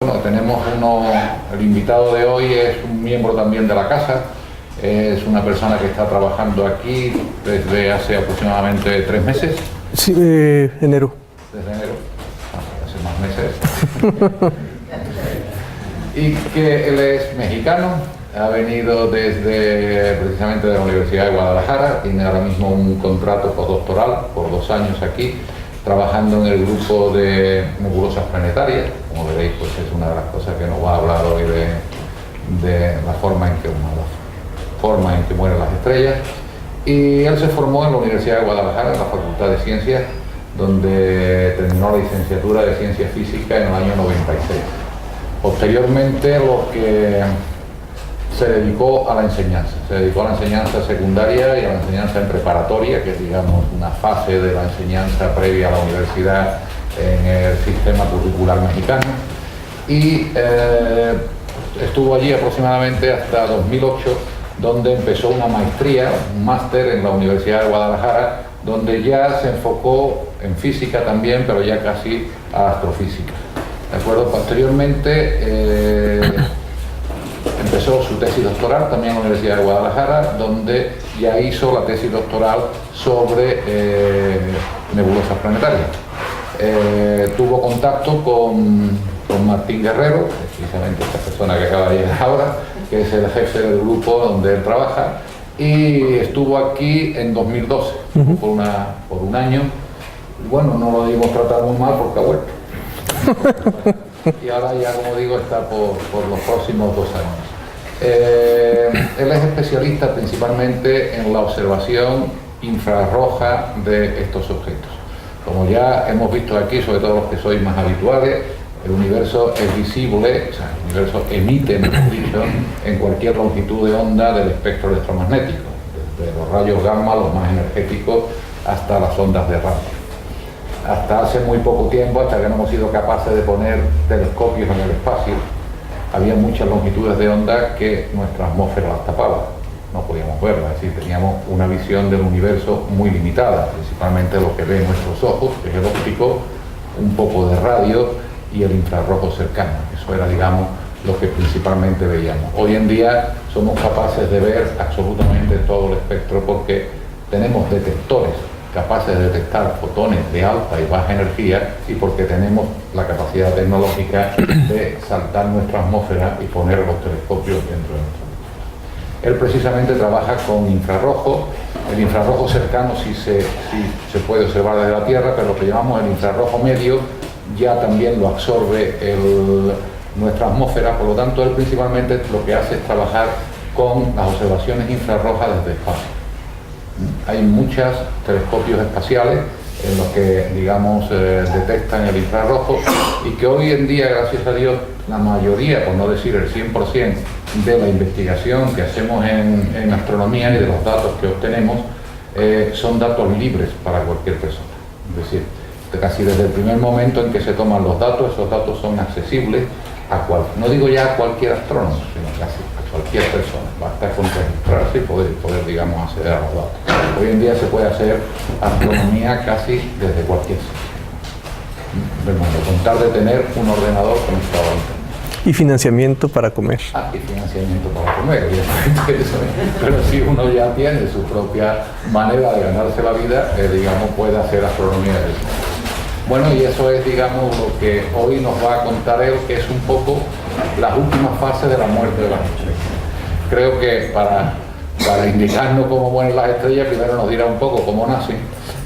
Bueno, tenemos el invitado de hoy es un miembro también de la casa, es una persona que está trabajando aquí desde hace aproximadamente 3 meses. Sí, enero. Desde enero, hace más meses. Y que él es mexicano, ha venido precisamente de la Universidad de Guadalajara, tiene ahora mismo un contrato postdoctoral por 2 años aquí, trabajando en el grupo de nebulosas planetarias. Como veréis, pues es una de las cosas que nos va a hablar hoy de la forma en que mueren las estrellas. Y él se formó en la Universidad de Guadalajara, en la Facultad de Ciencias, donde terminó la licenciatura de Ciencia Física en el año 96. Posteriormente, se dedicó a la enseñanza secundaria y a la enseñanza en preparatoria, que es, digamos, una fase de la enseñanza previa a la universidad en el sistema curricular mexicano. Y estuvo allí aproximadamente hasta 2008, donde empezó una maestría, un máster en la Universidad de Guadalajara, donde ya se enfocó en física también, pero ya casi a astrofísica. ¿De acuerdo? Posteriormente empezó su tesis doctoral también en la Universidad de Guadalajara, donde ya hizo la tesis doctoral sobre nebulosas planetarias. Tuvo contacto con Martín Guerrero, precisamente esta persona que acaba de llegar ahora, que es el jefe del grupo donde él trabaja, y estuvo aquí en 2012, por un año. Bueno, no lo debimos tratar muy mal porque ha vuelto. Y ahora ya, como digo, está por los próximos 2 años. Él es especialista principalmente en la observación infrarroja de estos objetos. Como ya hemos visto aquí, sobre todo los que sois más habituales, el universo es visible, o sea, el universo emite, mejor dicho, en cualquier longitud de onda del espectro electromagnético, desde los rayos gamma, los más energéticos, hasta las ondas de radio. Hasta hace muy poco tiempo, hasta que no hemos sido capaces de poner telescopios en el espacio, había muchas longitudes de onda que nuestra atmósfera las tapaba, no podíamos verlas, es decir, teníamos una visión del universo muy limitada, principalmente lo que ven nuestros ojos, que es el óptico, un poco de radio y el infrarrojo cercano. Eso era, digamos, lo que principalmente veíamos. Hoy en día somos capaces de ver absolutamente todo el espectro porque tenemos detectores capaces de detectar fotones de alta y baja energía y porque tenemos la capacidad tecnológica de saltar nuestra atmósfera y poner los telescopios dentro de nuestra atmósfera. Él precisamente trabaja con infrarrojo. El infrarrojo cercano sí se puede observar desde la Tierra, pero lo que llamamos el infrarrojo medio ya también lo absorbe nuestra atmósfera. Por lo tanto, él principalmente lo que hace es trabajar con las observaciones infrarrojas desde el espacio. Hay muchos telescopios espaciales en los que, digamos, detectan el infrarrojo y que hoy en día, gracias a Dios, la mayoría, por no decir el 100% de la investigación que hacemos en astronomía y de los datos que obtenemos son datos libres para cualquier persona. Es decir, casi desde el primer momento en que se toman los datos, esos datos son accesibles no digo ya a cualquier astrónomo, sino casi a cualquier persona. Basta con registrarse y poder, digamos, acceder a los datos. Hoy en día se puede hacer astronomía casi desde cualquier sitio del mundo, con tal de tener un ordenador conectado a internet. Y financiamiento para comer. Y financiamiento para comer, evidentemente eso es. Pero si uno ya tiene su propia manera de ganarse la vida, digamos, puede hacer astronomía desde eso. Bueno, y eso es, digamos, lo que hoy nos va a contar él, que es un poco las últimas fases de la muerte de las estrellas. Creo que para indicarnos cómo mueren las estrellas, primero nos dirá un poco cómo nacen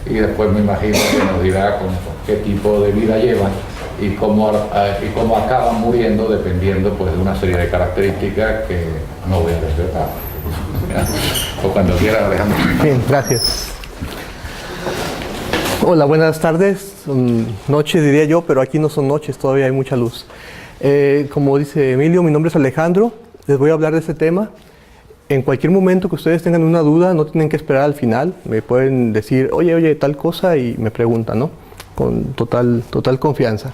y después me imagino que nos dirá qué tipo de vida llevan y cómo acaban muriendo, dependiendo pues de una serie de características que no voy a desvelar. O cuando quiera, Alejandro. Bien, gracias. Hola, buenas tardes. Noches diría yo, pero aquí no son noches, todavía hay mucha luz. Como dice Emilio, mi nombre es Alejandro. Les voy a hablar de este tema. En cualquier momento que ustedes tengan una duda, no tienen que esperar al final. Me pueden decir, oye, tal cosa, y me preguntan, ¿no? Con total confianza.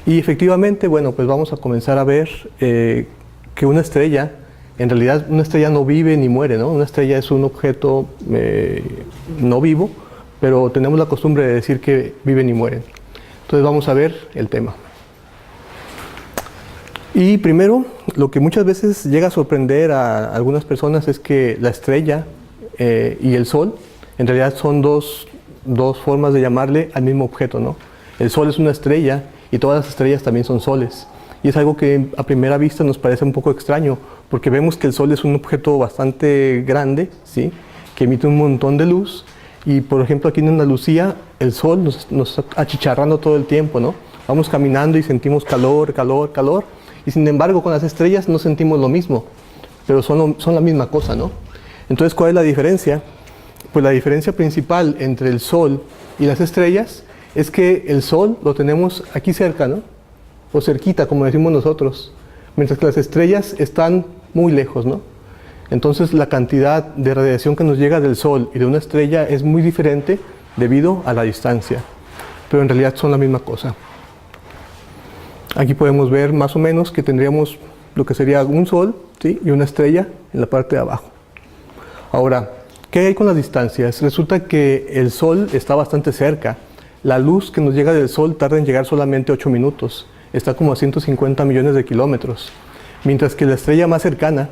Y efectivamente, bueno, pues vamos a comenzar a ver que una estrella, en realidad una estrella no vive ni muere, ¿no? Una estrella es un objeto no vivo, pero tenemos la costumbre de decir que viven y mueren. Entonces vamos a ver el tema. Y primero, lo que muchas veces llega a sorprender a algunas personas es que la estrella y el Sol, en realidad son dos formas de llamarle al mismo objeto, ¿no? El Sol es una estrella y todas las estrellas también son soles. Y es algo que a primera vista nos parece un poco extraño, porque vemos que el Sol es un objeto bastante grande, ¿sí?, que emite un montón de luz. Y por ejemplo aquí en Andalucía el Sol nos está achicharrando todo el tiempo, ¿no? Vamos caminando y sentimos calor, calor, calor. Y sin embargo con las estrellas no sentimos lo mismo, pero son la misma cosa, ¿no? Entonces, ¿cuál es la diferencia? Pues la diferencia principal entre el Sol y las estrellas es que el Sol lo tenemos aquí cerca, ¿no? O cerquita, como decimos nosotros, mientras que las estrellas están muy lejos, ¿no? Entonces la cantidad de radiación que nos llega del Sol y de una estrella es muy diferente debido a la distancia, pero en realidad son la misma cosa. Aquí podemos ver más o menos que tendríamos lo que sería un Sol, ¿sí?, y una estrella en la parte de abajo. Ahora, ¿qué hay con las distancias? Resulta que el Sol está bastante cerca. La luz que nos llega del Sol tarda en llegar solamente 8 minutos. Está como a 150 millones de kilómetros. Mientras que la estrella más cercana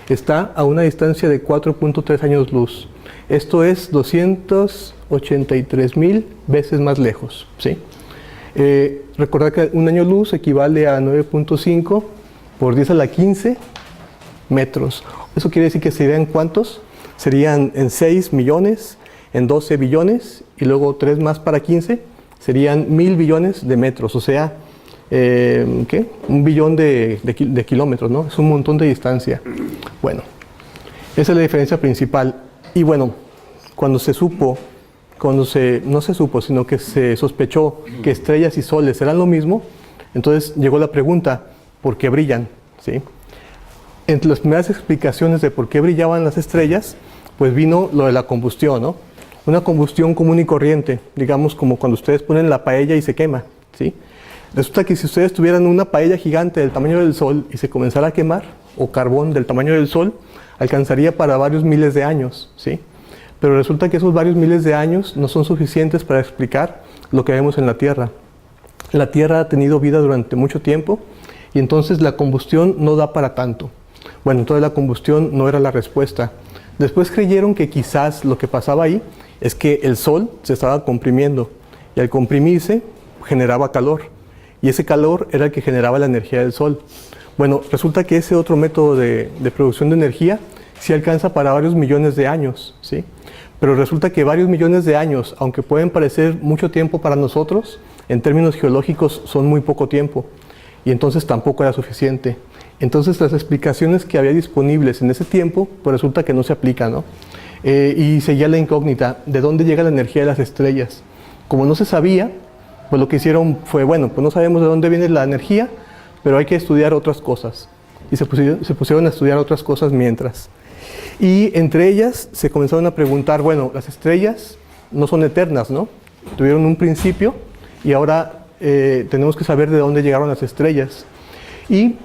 está a una distancia de 4.3 años luz. Esto es 283.000 veces más lejos, ¿sí? Recordad que un año luz equivale a 9.5 por 10 a la 15 metros. Eso quiere decir que serían ¿cuántos? Serían en 6 millones, en 12 billones y luego 3 más para 15, serían 1000 billones de metros, o sea, ¿qué? 1 billón de kilómetros, ¿no? Es un montón de distancia. Bueno, esa es la diferencia principal. Y bueno, no se supo, sino que se sospechó que estrellas y soles eran lo mismo, entonces llegó la pregunta, ¿por qué brillan? ¿Sí? Entre las primeras explicaciones de por qué brillaban las estrellas, pues vino lo de la combustión, ¿no? Una combustión común y corriente, digamos como cuando ustedes ponen la paella y se quema, ¿sí? Resulta que si ustedes tuvieran una paella gigante del tamaño del Sol y se comenzara a quemar, o carbón del tamaño del Sol, alcanzaría para varios miles de años, ¿sí? Pero resulta que esos varios miles de años no son suficientes para explicar lo que vemos en la Tierra. La Tierra ha tenido vida durante mucho tiempo y entonces la combustión no da para tanto. Bueno, entonces la combustión no era la respuesta. Después creyeron que quizás lo que pasaba ahí es que el Sol se estaba comprimiendo y al comprimirse generaba calor y ese calor era el que generaba la energía del Sol. Bueno, resulta que ese otro método de producción de energía sí alcanza para varios millones de años, ¿sí? Pero resulta que varios millones de años, aunque pueden parecer mucho tiempo para nosotros, en términos geológicos son muy poco tiempo y entonces tampoco era suficiente. Entonces las explicaciones que había disponibles en ese tiempo, pues resulta que no se aplican, ¿no? Y seguía la incógnita, ¿de dónde llega la energía de las estrellas? Como no se sabía, pues lo que hicieron fue, bueno, pues no sabemos de dónde viene la energía, pero hay que estudiar otras cosas. Y se pusieron a estudiar otras cosas mientras. Y entre ellas se comenzaron a preguntar, bueno, las estrellas no son eternas, ¿no? Tuvieron un principio y ahora tenemos que saber de dónde llegaron las estrellas. Y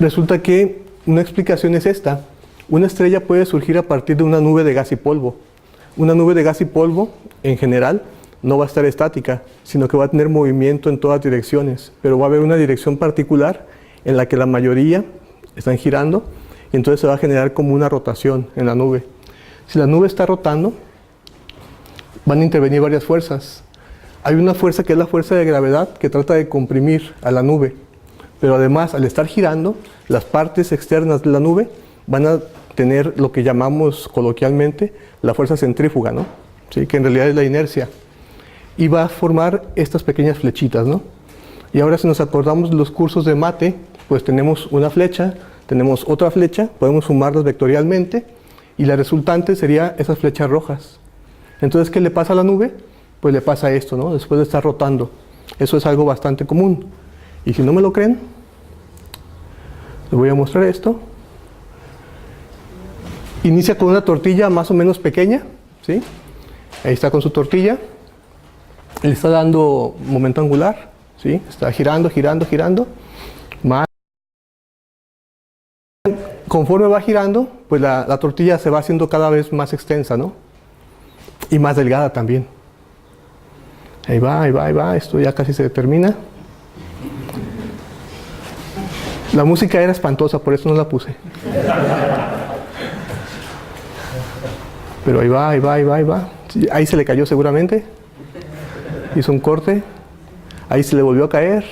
resulta que una explicación es esta. Una estrella puede surgir a partir de una nube de gas y polvo. Una nube de gas y polvo, en general, no va a estar estática, sino que va a tener movimiento en todas direcciones, pero va a haber una dirección particular en la que la mayoría están girando, y entonces se va a generar como una rotación en la nube. Si la nube está rotando, van a intervenir varias fuerzas. Hay una fuerza que es la fuerza de gravedad que trata de comprimir a la nube, pero además al estar girando, las partes externas de la nube van a tener lo que llamamos coloquialmente la fuerza centrífuga, ¿no? ¿Sí? Que en realidad es la inercia. Y va a formar estas pequeñas flechitas, ¿no? Y ahora si nos acordamos de los cursos de mate, pues tenemos una flecha, tenemos otra flecha, podemos sumarlas vectorialmente y la resultante sería esas flechas rojas. Entonces, ¿qué le pasa a la nube? Pues le pasa esto, ¿no? Después de estar rotando. Eso es algo bastante común. Y si no me lo creen, les voy a mostrar esto. Inicia con una tortilla más o menos pequeña, ¿sí? Ahí está con su tortilla. Le está dando momento angular, ¿sí? Está girando, girando, girando. Conforme va girando, pues la tortilla se va haciendo cada vez más extensa, ¿no? Y más delgada también. Ahí va, ahí va, ahí va. Esto ya casi se termina. La música era espantosa, por eso no la puse. Pero ahí va, ahí va, ahí va, ahí va. Ahí se le cayó seguramente. Hizo un corte. Ahí se le volvió a caer.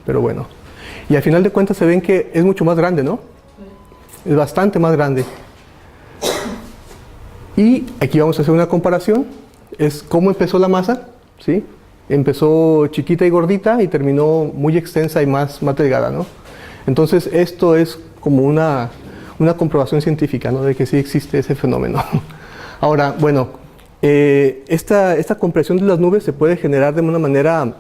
Pero bueno. Y al final de cuentas se ven que es mucho más grande, ¿no? Es bastante más grande. Y aquí vamos a hacer una comparación. Es cómo empezó la masa, ¿sí? Empezó chiquita y gordita y terminó muy extensa y más delgada, ¿no? Entonces esto es como una comprobación científica, ¿no? De que sí existe ese fenómeno. Ahora, bueno, esta compresión de las nubes se puede generar de una manera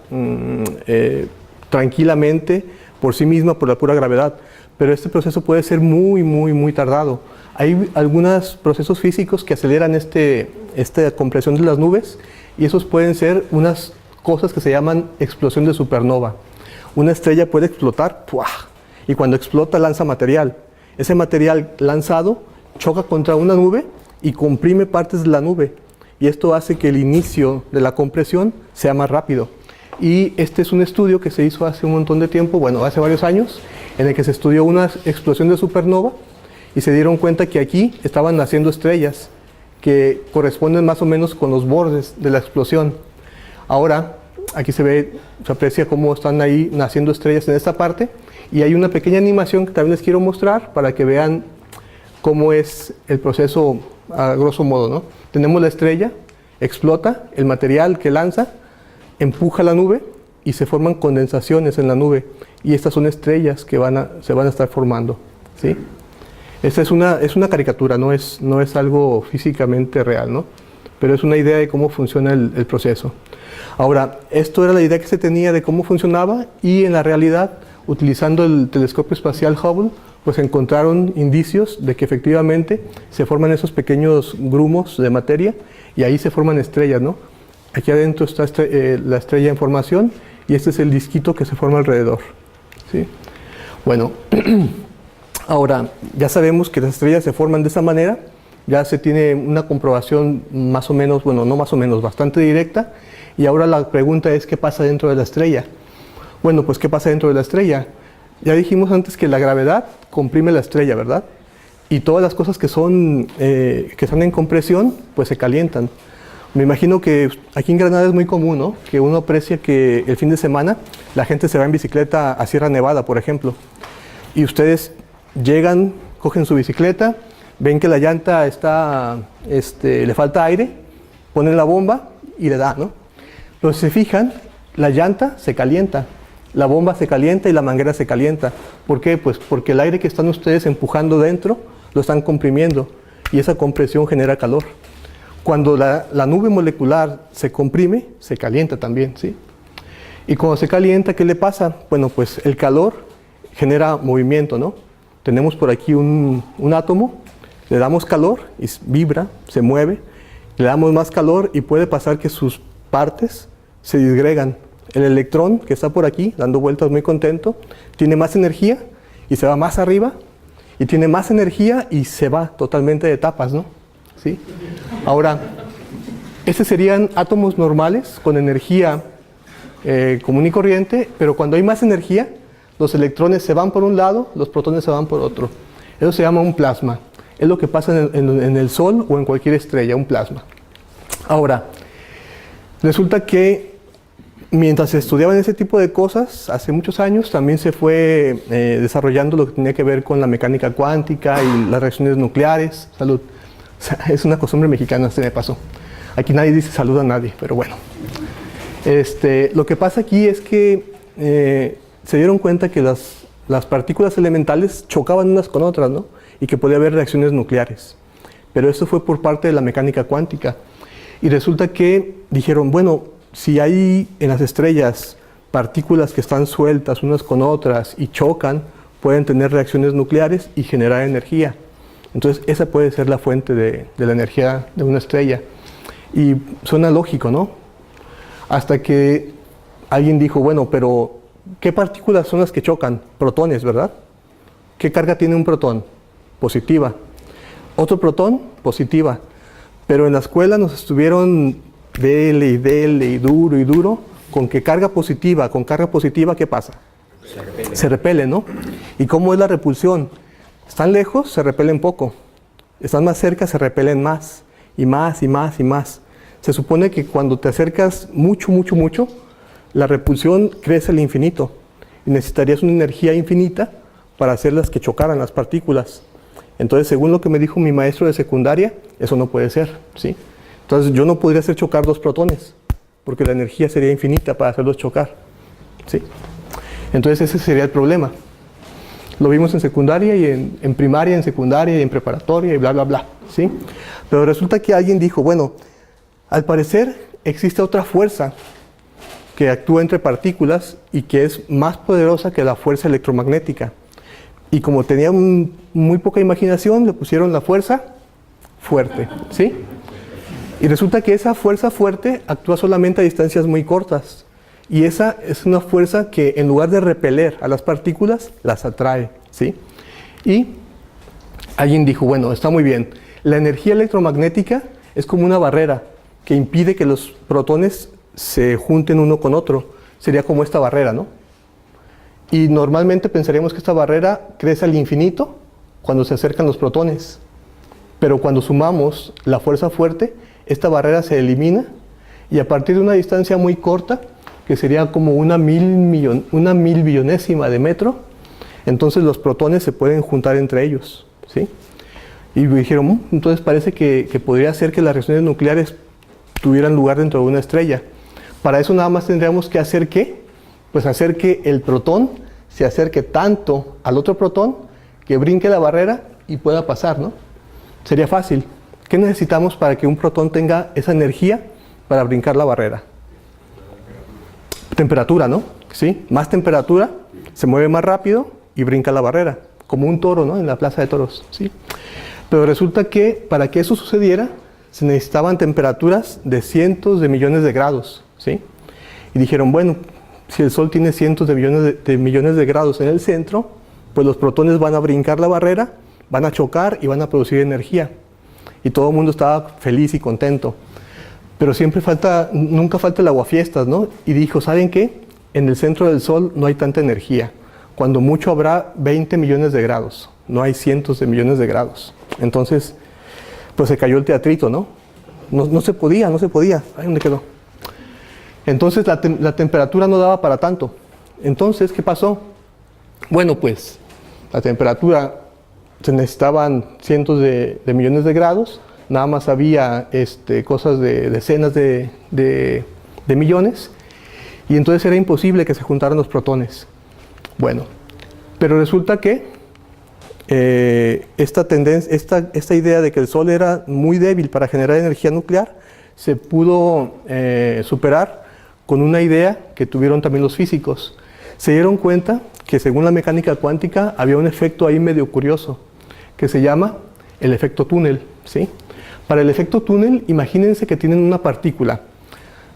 tranquilamente por sí misma, por la pura gravedad, pero este proceso puede ser muy tardado. Hay algunos procesos físicos que aceleran esta compresión de las nubes y esos pueden ser unas cosas que se llaman explosión de supernova. Una estrella puede explotar, ¡puah! Y cuando explota lanza material. Ese material lanzado choca contra una nube y comprime partes de la nube. Y esto hace que el inicio de la compresión sea más rápido. Y este es un estudio que se hizo hace un montón de tiempo, bueno, hace varios años, en el que se estudió una explosión de supernova y se dieron cuenta que aquí estaban naciendo estrellas que corresponden más o menos con los bordes de la explosión. Ahora, aquí se aprecia cómo están ahí naciendo estrellas en esta parte y hay una pequeña animación que también les quiero mostrar para que vean cómo es el proceso a grosso modo, ¿no? Tenemos la estrella, explota, el material que lanza empuja la nube y se forman condensaciones en la nube y estas son estrellas que se van a estar formando, ¿sí? Esta es una caricatura, no es algo físicamente real, ¿no? Pero es una idea de cómo funciona el proceso. Ahora, esto era la idea que se tenía de cómo funcionaba y en la realidad, utilizando el telescopio espacial Hubble, pues encontraron indicios de que efectivamente se forman esos pequeños grumos de materia y ahí se forman estrellas, ¿no? Aquí adentro está la estrella en formación y este es el disquito que se forma alrededor, ¿sí? Bueno, ahora ya sabemos que las estrellas se forman de esa manera, ya se tiene una comprobación más o menos, bueno, no más o menos, bastante directa, y ahora la pregunta es ¿qué pasa dentro de la estrella? Bueno, pues ¿qué pasa dentro de la estrella? Ya dijimos antes que la gravedad comprime la estrella, ¿verdad? Y todas las cosas que están en compresión, pues se calientan. Me imagino que aquí en Granada es muy común, ¿no? Que uno aprecia que el fin de semana la gente se va en bicicleta a Sierra Nevada, por ejemplo. Y ustedes llegan, cogen su bicicleta, ven que la llanta le falta aire, ponen la bomba y le da, ¿no? Pero si se fijan, la llanta se calienta, la bomba se calienta y la manguera se calienta. ¿Por qué? Pues porque el aire que están ustedes empujando dentro lo están comprimiendo y esa compresión genera calor. Cuando la nube molecular se comprime, se calienta también, ¿sí? Y cuando se calienta, ¿qué le pasa? Bueno, pues el calor genera movimiento, ¿no? Tenemos por aquí un átomo, le damos calor y vibra, se mueve, le damos más calor y puede pasar que sus partes se disgregan. El electrón que está por aquí, dando vueltas muy contento, tiene más energía y se va más arriba, y tiene más energía y se va totalmente de tapas, ¿no? ¿Sí? Ahora, estos serían átomos normales con energía común y corriente, pero cuando hay más energía, los electrones se van por un lado, los protones se van por otro. Eso se llama un plasma. Es lo que pasa en el Sol o en cualquier estrella, un plasma. Ahora, resulta que mientras se estudiaban ese tipo de cosas, hace muchos años también se fue desarrollando lo que tenía que ver con la mecánica cuántica y las reacciones nucleares. Salud. O sea, es una costumbre mexicana, se me pasó. Aquí nadie dice salud a nadie, pero bueno. Lo que pasa aquí es que se dieron cuenta que las partículas elementales chocaban unas con otras, ¿no? Y que podía haber reacciones nucleares. Pero eso fue por parte de la mecánica cuántica. Y resulta que dijeron, bueno, si hay en las estrellas partículas que están sueltas unas con otras y chocan, pueden tener reacciones nucleares y generar energía. Entonces esa puede ser la fuente de la energía de una estrella. Y suena lógico, ¿no? Hasta que alguien dijo, bueno, pero ¿qué partículas son las que chocan? Protones, ¿verdad? ¿Qué carga tiene un protón? Positiva. Otro protón, positiva. Pero en la escuela nos estuvieron dele y duro con que carga positiva, con carga positiva, ¿qué pasa? se repelen, ¿no? ¿Y cómo es la repulsión? Están lejos, se repelen poco. Están más cerca, se repelen más. Y más, y más, y más. Se supone que cuando te acercas mucho, mucho, mucho, la repulsión crece al infinito. Y necesitarías una energía infinita para hacerlas que chocaran las partículas. Entonces, según lo que me dijo mi maestro de secundaria, eso no puede ser, ¿sí? Entonces, yo no podría hacer chocar dos protones, porque la energía sería infinita para hacerlos chocar, ¿sí? Entonces, ese sería el problema. Lo vimos en secundaria y en primaria, en secundaria y en preparatoria y bla, bla, bla, ¿sí? Pero resulta que alguien dijo, bueno, al parecer existe otra fuerza que actúa entre partículas y que es más poderosa que la fuerza electromagnética. Y como tenía muy poca imaginación, le pusieron la fuerza fuerte, ¿sí? Y resulta que esa fuerza fuerte actúa solamente a distancias muy cortas. Y esa es una fuerza que en lugar de repeler a las partículas, las atrae, ¿sí? Y alguien dijo, bueno, está muy bien. La energía electromagnética es como una barrera que impide que los protones se junten uno con otro. Sería como esta barrera, ¿no? Y normalmente pensaríamos que esta barrera crece al infinito cuando se acercan los protones. Pero cuando sumamos la fuerza fuerte, esta barrera se elimina y a partir de una distancia muy corta, que sería como una mil billonésima de metro, entonces los protones se pueden juntar entre ellos, ¿sí? Y me dijeron, entonces parece que podría ser que las reacciones nucleares tuvieran lugar dentro de una estrella. Para eso nada más tendríamos que hacer ¿qué? Pues hacer que el protón se acerque tanto al otro protón que brinque la barrera y pueda pasar, ¿no? Sería fácil. ¿Qué necesitamos para que un protón tenga esa energía para brincar la barrera? Temperatura, ¿no? ¿Sí? Más temperatura, se mueve más rápido y brinca la barrera, como un toro, ¿no? En la plaza de toros, ¿sí? Pero resulta que para que eso sucediera, se necesitaban temperaturas de cientos de millones de grados, ¿sí? Y dijeron, bueno, si el Sol tiene cientos de millones de grados en el centro, pues los protones van a brincar la barrera, van a chocar y van a producir energía. Y todo el mundo estaba feliz y contento. Pero nunca falta el aguafiestas, ¿no? Y dijo, ¿saben qué? En el centro del Sol no hay tanta energía. Cuando mucho habrá 20 millones de grados. No hay cientos de millones de grados. Entonces, pues se cayó el teatrito, ¿no? No se podía. Ay, ¿dónde quedó? Entonces la temperatura no daba para tanto. Entonces, ¿qué pasó? Bueno, pues la temperatura se necesitaban cientos de millones de grados. Nada más había cosas de decenas de millones. Y entonces era imposible que se juntaran los protones. Bueno, pero resulta que esta idea de que el Sol era muy débil para generar energía nuclear se pudo superar con una idea que tuvieron también los físicos. Se dieron cuenta que según la mecánica cuántica había un efecto ahí medio curioso que se llama el efecto túnel, ¿sí? Para el efecto túnel, imagínense que tienen una partícula.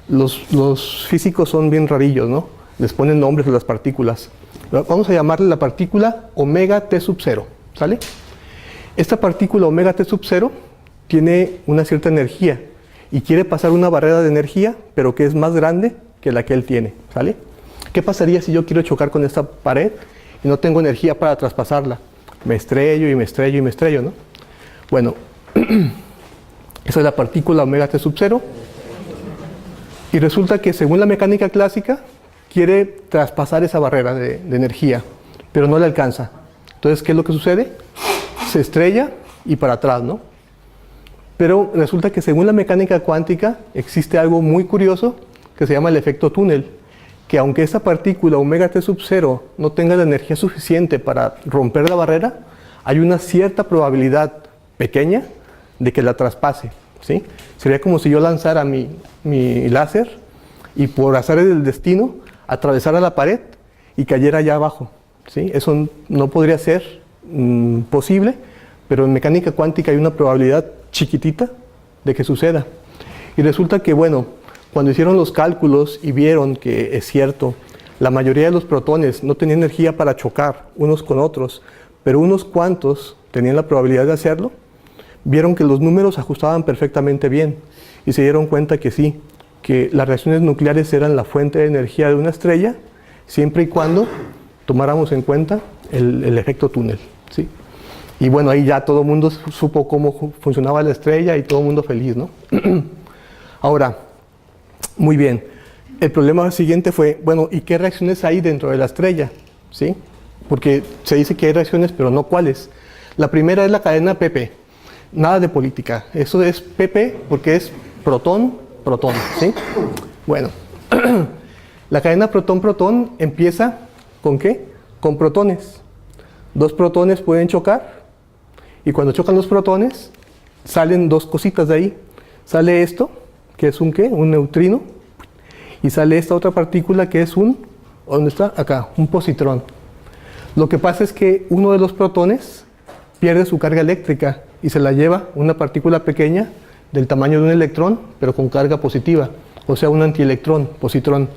Los físicos son bien rarillos, ¿no? Les ponen nombres a las partículas. Vamos a llamarle la partícula omega T sub 0, ¿sale? Esta partícula omega T sub 0 tiene una cierta energía y quiere pasar una barrera de energía, pero que es más grande que la que él tiene, ¿sale? ¿Qué pasaría si yo quiero chocar con esta pared y no tengo energía para traspasarla? Me estrello y me estrello y me estrello, ¿no? Bueno, esa es la partícula omega T sub 0. Y resulta que según la mecánica clásica, quiere traspasar esa barrera de energía, pero no le alcanza. Entonces, ¿qué es lo que sucede? Se estrella y para atrás, ¿no? Pero resulta que según la mecánica cuántica, existe algo muy curioso que se llama el efecto túnel, que aunque esa partícula omega T sub 0 no tenga la energía suficiente para romper la barrera, hay una cierta probabilidad pequeña de que la traspase, ¿sí? Sería como si yo lanzara mi láser y por azares del destino atravesara la pared y cayera allá abajo, ¿sí? Eso no podría ser posible, pero en mecánica cuántica hay una probabilidad chiquitita de que suceda. Y resulta que, bueno, cuando hicieron los cálculos y vieron que es cierto, la mayoría de los protones no tenían energía para chocar unos con otros, pero unos cuantos tenían la probabilidad de hacerlo, vieron que los números ajustaban perfectamente bien y se dieron cuenta que sí, que las reacciones nucleares eran la fuente de energía de una estrella, siempre y cuando tomáramos en cuenta el efecto túnel, ¿sí? Y bueno, ahí ya todo el mundo supo cómo funcionaba la estrella y todo el mundo feliz, ¿no? Ahora, muy bien. El problema siguiente fue, bueno, ¿y qué reacciones hay dentro de la estrella? ¿Sí? Porque se dice que hay reacciones, pero no cuáles. La primera es la cadena PP. Nada de política. Eso es PP porque es protón, protón, ¿sí? Bueno, la cadena protón-protón empieza ¿con qué? Con protones. Dos protones pueden chocar y cuando chocan los protones salen dos cositas de ahí. Sale esto, que es un ¿qué? Un neutrino, y sale esta otra partícula que es un, ¿dónde está? Acá, un positrón. Lo que pasa es que uno de los protones pierde su carga eléctrica y se la lleva una partícula pequeña del tamaño de un electrón, pero con carga positiva, o sea, un antielectrón, positrón.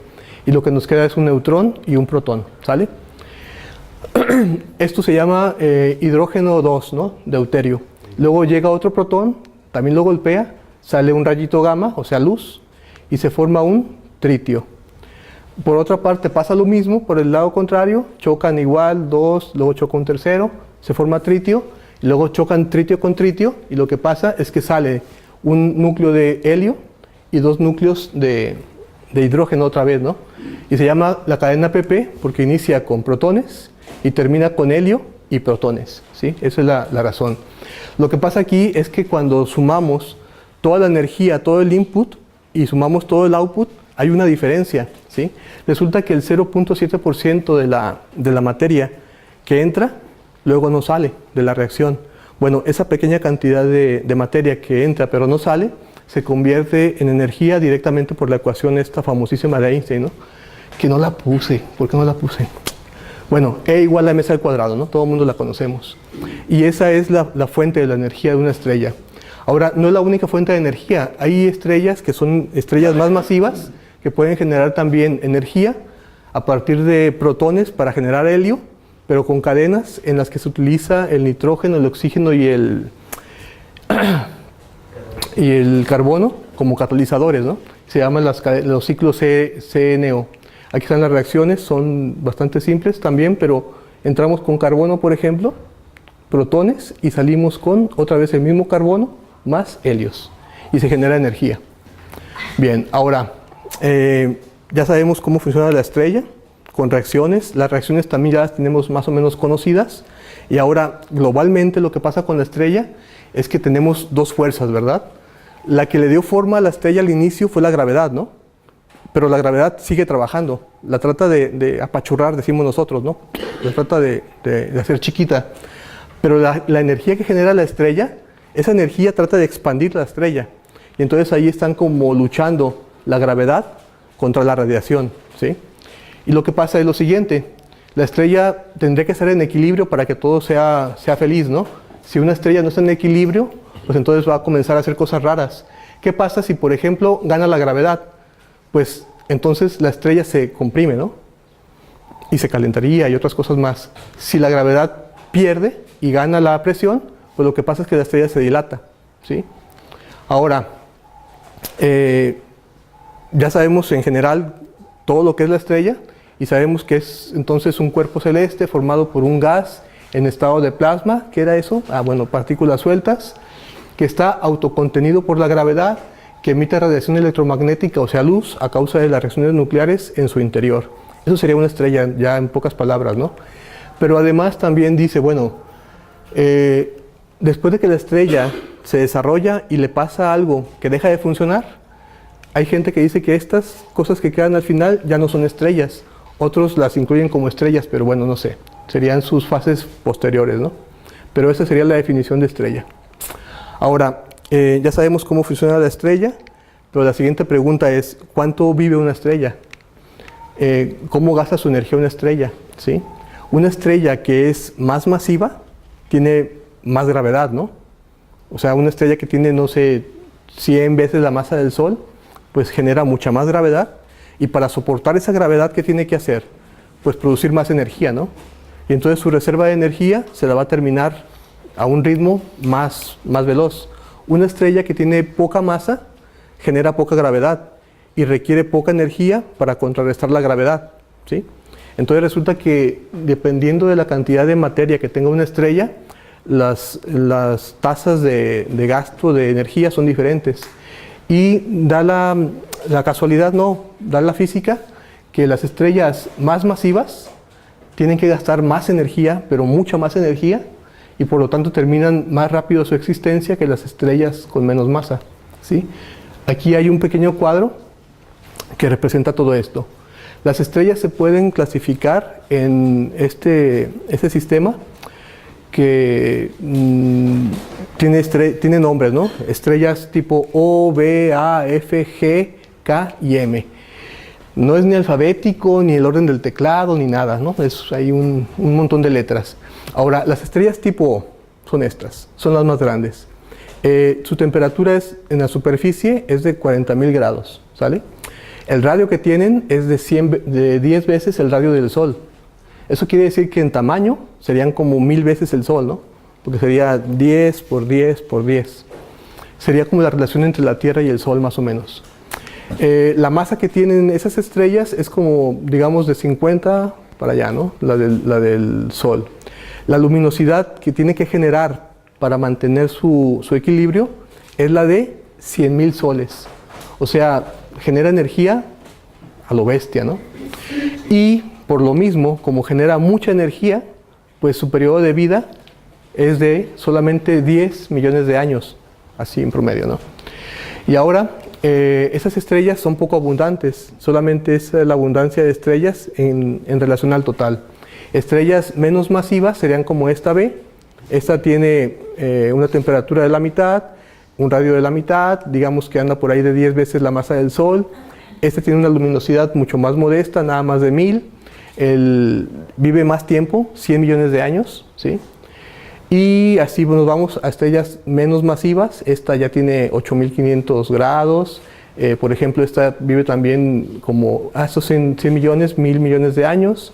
Y lo que nos queda es un neutrón y un protón, ¿sale? Esto se llama hidrógeno 2, ¿no? Deuterio. Luego llega otro protón, también lo golpea, sale un rayito gamma, o sea, luz, y se forma un tritio. Por otra parte pasa lo mismo, por el lado contrario, chocan igual, dos, luego choca un tercero, se forma tritio, y luego chocan tritio con tritio, y lo que pasa es que sale un núcleo de helio y dos núcleos de hidrógeno otra vez, ¿no? Y se llama la cadena PP porque inicia con protones y termina con helio y protones, ¿sí? Esa es la razón. Lo que pasa aquí es que cuando sumamos toda la energía, todo el input, y sumamos todo el output, hay una diferencia, ¿sí? Resulta que el 0.7% de la materia que entra, luego no sale de la reacción. Bueno, esa pequeña cantidad de materia que entra pero no sale, se convierte en energía directamente por la ecuación esta famosísima de Einstein, ¿no? Que no la puse. ¿Por qué no la puse? Bueno, E igual a mc al cuadrado, ¿no? Todo el mundo la conocemos. Y esa es la fuente de la energía de una estrella. Ahora, no es la única fuente de energía. Hay estrellas que son estrellas más masivas que pueden generar también energía a partir de protones para generar helio, pero con cadenas en las que se utiliza el nitrógeno, el oxígeno y el carbono como catalizadores, ¿no? Se llaman los ciclos CNO. Aquí están las reacciones, son bastante simples también, pero entramos con carbono, por ejemplo, protones, y salimos con otra vez el mismo carbono más helios, y se genera energía. Bien, ahora, ya sabemos cómo funciona la estrella, con reacciones. Las reacciones también ya las tenemos más o menos conocidas, y ahora, globalmente, lo que pasa con la estrella es que tenemos dos fuerzas, ¿verdad? La que le dio forma a la estrella al inicio fue la gravedad, ¿no? Pero la gravedad sigue trabajando, la trata de apachurrar, decimos nosotros, ¿no? La trata de hacer chiquita. Pero la energía que genera la estrella, esa energía trata de expandir la estrella. Y entonces ahí están como luchando la gravedad contra la radiación, ¿sí? Y lo que pasa es lo siguiente, la estrella tendría que estar en equilibrio para que todo sea feliz, ¿no? Si una estrella no está en equilibrio, pues entonces va a comenzar a hacer cosas raras. ¿Qué pasa si, por ejemplo, gana la gravedad? Pues entonces la estrella se comprime, ¿no? Y se calentaría y otras cosas más. Si la gravedad pierde y gana la presión, pues lo que pasa es que la estrella se dilata, ¿sí? Ahora, ya sabemos en general todo lo que es la estrella y sabemos que es entonces un cuerpo celeste formado por un gas en estado de plasma. ¿Qué era eso? Bueno, partículas sueltas, que está autocontenido por la gravedad, que emite radiación electromagnética, o sea, luz, a causa de las reacciones nucleares en su interior. Eso sería una estrella, ya en pocas palabras, ¿no? Pero además también dice, bueno, después de que la estrella se desarrolla y le pasa algo que deja de funcionar, hay gente que dice que estas cosas que quedan al final ya no son estrellas. Otros las incluyen como estrellas, pero bueno, no sé. Serían sus fases posteriores, ¿no? Pero esa sería la definición de estrella. Ahora, ya sabemos cómo funciona la estrella, pero la siguiente pregunta es, ¿cuánto vive una estrella? ¿Cómo gasta su energía una estrella? ¿Sí? Una estrella que es más masiva tiene más gravedad, ¿no? O sea, una estrella que tiene, no sé, 100 veces la masa del Sol, pues genera mucha más gravedad, y para soportar esa gravedad, ¿qué tiene que hacer? Pues producir más energía, ¿no? Y entonces su reserva de energía se la va a terminar a un ritmo más veloz. Una estrella que tiene poca masa genera poca gravedad y requiere poca energía para contrarrestar la gravedad, ¿sí? Entonces resulta que dependiendo de la cantidad de materia que tenga una estrella, las tasas de gasto de energía son diferentes. Y da la casualidad, no, da la física, que las estrellas más masivas tienen que gastar más energía, pero mucha más energía, y por lo tanto terminan más rápido su existencia que las estrellas con menos masa, ¿sí? Aquí hay un pequeño cuadro que representa todo esto. Las estrellas se pueden clasificar en este sistema que tiene nombres, ¿no? Estrellas tipo O, B, A, F, G, K y M. No es ni alfabético, ni el orden del teclado, ni nada, ¿no? Hay un montón de letras. Ahora, las estrellas tipo O son estas, son las más grandes. Su temperatura en la superficie es de 40.000 grados, ¿sale? El radio que tienen es de 10 veces el radio del Sol. Eso quiere decir que en tamaño serían como 1000 veces el Sol, ¿no? Porque sería 10 por 10 por 10. Sería como la relación entre la Tierra y el Sol, más o menos. La masa que tienen esas estrellas es como, digamos, de 50 para allá, ¿no? La del Sol. La luminosidad que tiene que generar para mantener su equilibrio es la de 100.000 soles. O sea, genera energía a lo bestia, ¿no? Y por lo mismo, como genera mucha energía, pues su periodo de vida es de solamente 10 millones de años, así en promedio, ¿no? Y ahora, esas estrellas son poco abundantes, solamente es la abundancia de estrellas en relación al total. Estrellas menos masivas serían como esta B. Esta tiene una temperatura de la mitad, un radio de la mitad, digamos que anda por ahí de 10 veces la masa del Sol. Esta tiene una luminosidad mucho más modesta, nada más de 1000. Vive más tiempo, 100 millones de años, ¿sí? Y así nos vamos a estrellas menos masivas. Esta ya tiene 8500 grados. Por ejemplo, esta vive también como estos 100 millones, 1000 millones de años.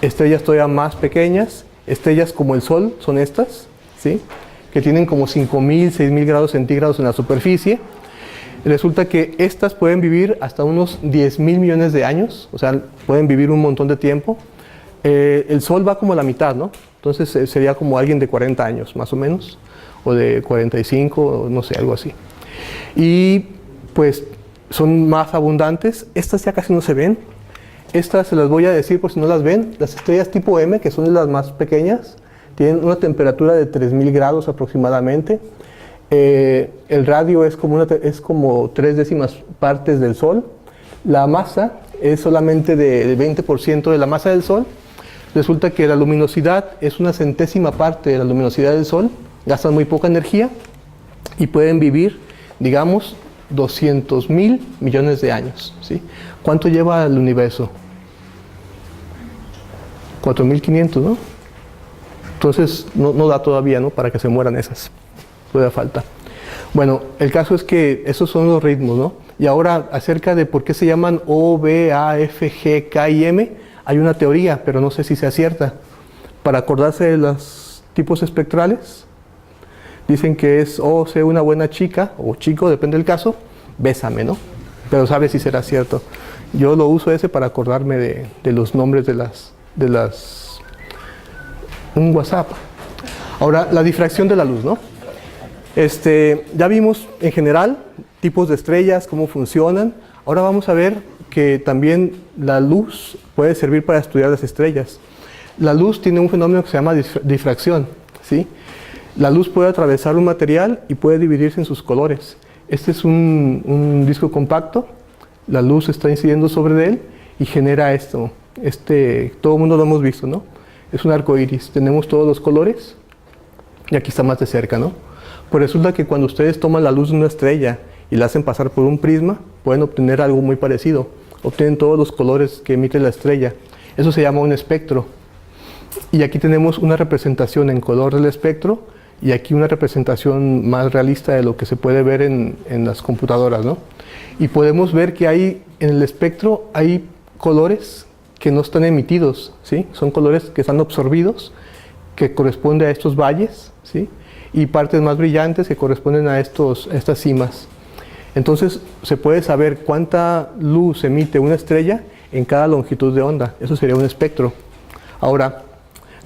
Estrellas todavía más pequeñas, estrellas como el Sol son estas, ¿sí? Que tienen como 5000, 6000 grados centígrados en la superficie. Resulta que estas pueden vivir hasta unos 10.000 millones de años, o sea, pueden vivir un montón de tiempo. El Sol va como a la mitad, ¿no? Entonces sería como alguien de 40 años, más o menos, o de 45, no sé, algo así. Y pues son más abundantes. Estas ya casi no se ven. Estas se las voy a decir por si no las ven. Las estrellas tipo M, que son de las más pequeñas, tienen una temperatura de 3000 grados aproximadamente. El radio es como 3/10 partes del Sol. La masa es solamente del 20% de la masa del Sol. Resulta que la luminosidad es una centésima parte de la luminosidad del Sol. Gastan muy poca energía y pueden vivir, digamos, 200.000 millones de años, ¿sí? ¿Cuánto lleva el universo? 4.500, ¿no? Entonces no da todavía, ¿no? Para que se mueran esas. Todavía falta. Bueno, el caso es que esos son los ritmos, ¿no? Y ahora, acerca de por qué se llaman O, B, A, F, G, K y M, hay una teoría, pero no sé si sea cierta. Para acordarse de los tipos espectrales, dicen que es O, sé una buena chica, o chico, depende del caso, bésame, ¿no? Pero sabe si será cierto. Yo lo uso ese para acordarme de los nombres de las... un WhatsApp. Ahora, la difracción de la luz, ¿no? Ya vimos en general tipos de estrellas, cómo funcionan. Ahora vamos a ver que también la luz puede servir para estudiar las estrellas. La luz tiene un fenómeno que se llama difracción, ¿sí? La luz puede atravesar un material y puede dividirse en sus colores. Este es un disco compacto, la luz está incidiendo sobre él y genera esto. Todo el mundo lo hemos visto, ¿no? Es un arco iris, tenemos todos los colores y aquí está más de cerca, ¿no? Pues resulta que cuando ustedes toman la luz de una estrella y la hacen pasar por un prisma, pueden obtener algo muy parecido. Obtienen todos los colores que emite la estrella. Eso se llama un espectro. Y aquí tenemos una representación en color del espectro y aquí una representación más realista de lo que se puede ver en las computadoras, ¿no? Y podemos ver que en el espectro hay colores que no están emitidos, ¿sí? Son colores que están absorbidos, que corresponden a estos valles, ¿sí? Y partes más brillantes que corresponden a estas cimas. Entonces se puede saber cuánta luz emite una estrella en cada longitud de onda. Eso sería un espectro. Ahora,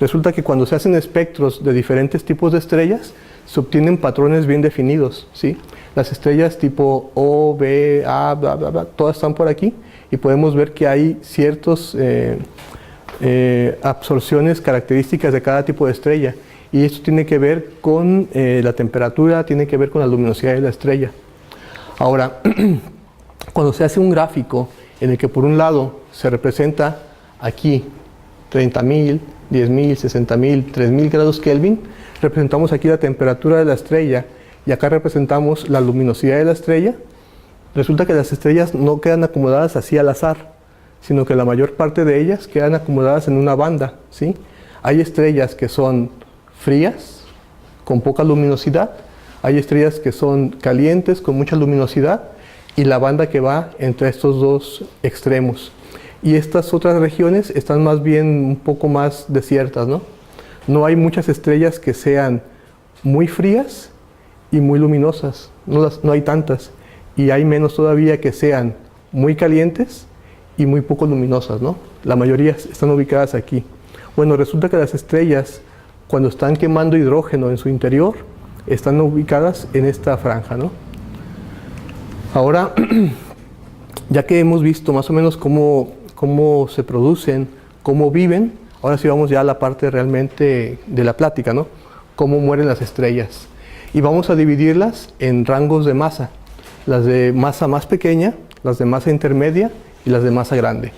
resulta que cuando se hacen espectros de diferentes tipos de estrellas, se obtienen patrones bien definidos, ¿sí? Las estrellas tipo O, B, A, bla, bla, bla, todas están por aquí y podemos ver que hay ciertas absorciones características de cada tipo de estrella. Y esto tiene que ver con la temperatura, tiene que ver con la luminosidad de la estrella. Ahora, cuando se hace un gráfico en el que por un lado se representa aquí 30.000, 10.000, 60.000, 3.000 grados Kelvin, representamos aquí la temperatura de la estrella y acá representamos la luminosidad de la estrella. Resulta que las estrellas no quedan acomodadas así al azar, sino que la mayor parte de ellas quedan acomodadas en una banda, ¿sí? Hay estrellas que son frías, con poca luminosidad, hay estrellas que son calientes, con mucha luminosidad, y la banda que va entre estos dos extremos. Y estas otras regiones están más bien un poco más desiertas, ¿no? No hay muchas estrellas que sean muy frías y muy luminosas, no hay tantas. Y hay menos todavía que sean muy calientes y muy poco luminosas, ¿no? La mayoría están ubicadas aquí. Bueno, resulta que las estrellas, cuando están quemando hidrógeno en su interior, están ubicadas en esta franja, ¿no? Ahora, ya que hemos visto más o menos cómo se producen, cómo viven, ahora sí vamos ya a la parte realmente de la plática, ¿no? Cómo mueren las estrellas. Y vamos a dividirlas en rangos de masa. Las de masa más pequeña, las de masa intermedia y las de masa grande.